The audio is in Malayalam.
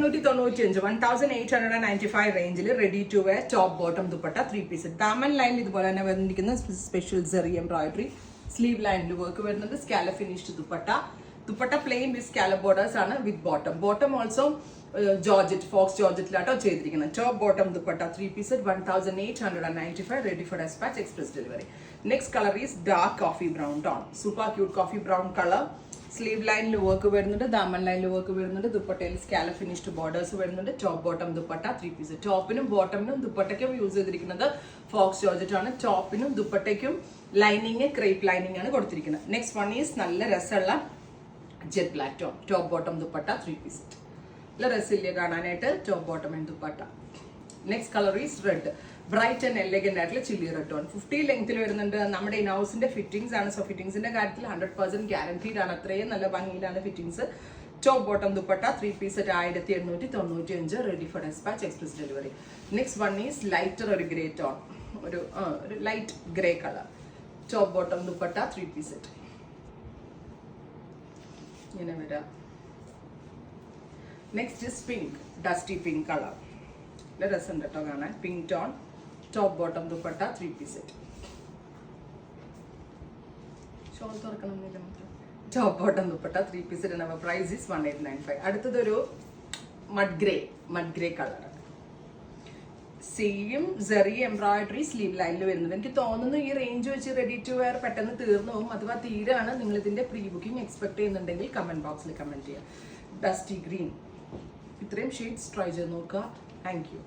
1895 1895 റേഞ്ചിൽ ready to wear top bottom dupatta 3 piece. ദാമൻ ലൈനിൽ ഇതുപോലെ തന്നെ വന്നിരിക്കുന്ന സ്പെഷ്യൽ സെറി എംബ്രോയിഡറി, സ്ലീവ് ലൈനിൽ വർക്ക് വരുന്നത്, scallop finished dupatta plain with scallop borders ആണ് with bottom also georgette, faux ജോർജറ്റിലാട്ടോ ചെയ്തിരിക്കുന്നത്. Top bottom dupatta 3 piece 1895 ready for dispatch, express delivery. Next colour is dark coffee brown tone, super cute coffee brown colour. Sleeve ലൈനിൽ വർക്ക് വരുന്നുണ്ട്, ദാമൻ ലൈനിൽ വർക്ക് വരുന്നുണ്ട്, ദുപ്പട്ടയിൽ സ്കാലപ്പ് ഫിനിഷ്ഡ് ബോർഡേഴ്സ് വരുന്നുണ്ട്. Top bottom dupatta 3 piece. ടോപ്പിനും ബോട്ടമിനും ദുപ്പട്ടയ്ക്കും യൂസ് ചെയ്തിരിക്കുന്നത് ഫോക്സ് ജോർജറ്റ് ആണ്. ടോപ്പിനും ദുപ്പട്ടയ്ക്കും ലൈനിങ് ക്രേപ്പ് ലൈനിങ് ആണ് കൊടുത്തിരിക്കുന്നത്. നെക്സ്റ്റ് വൺ ഈസ് നല്ല രസമുള്ള jet black tone, top bottom dupatta 3 piece. നല്ല രസമില്ല കാണാനായിട്ട്, top bottom and dupatta. Next colour is red, bright and elegant ആയിട്ടുള്ള ചില്ലി റെഡ് ടോൺ. 50 ലെങ്ത്തിൽ വരുന്നുണ്ട്. നമ്മുടെ ഇൻഹൗസിന്റെ ഫിറ്റിംഗ്സ് ആണ്. സോ ഫിറ്റിംഗ്സിന്റെ കാര്യത്തിൽ 100% ഗ്യാരണ്ടീഡ് ആണ്. അത്രയും നല്ല ഭംഗിയിലാണ് fittings. Top bottom dupatta 3 piece 1895 ready for dispatch, express delivery. Next one is lighter, ഒരു ഗ്രേ ടോൺ, ഒരു light grey colour. Top bottom dupatta 3 piece ഇങ്ങനെ വരാം. Next is pink, dusty pink colour. നല്ല രസമുണ്ട് കേട്ടോ കാണാൻ. Pink tone, top bottom dupatta 3 piece shawl തുറക്കണമെന്നില്ല മാത്രം. Top bottom dupatta 3 piece. Price is 1895. അടുത്തതൊരു mud grey colour. Same series embroidery sleeve ലൈനിൽ വരുന്നത്. എനിക്ക് തോന്നുന്നു ഈ റേഞ്ച് വെച്ച് റെഡി ടു വെയർ പെട്ടെന്ന് തീർന്നു പോകും. അഥവാ തീരാണ് നിങ്ങൾ ഇതിന്റെ പ്രീ ബുക്കിംഗ് എക്സ്പെക്ട് ചെയ്യുന്നുണ്ടെങ്കിൽ കമന്റ് ബോക്സിൽ കമന്റ് ചെയ്യുക. ഡസ്റ്റി ഗ്രീൻ, ഇത്രയും ഷെയ്ഡ്സ് ട്രൈ ചെയ്ത് നോക്കുക. Thank you.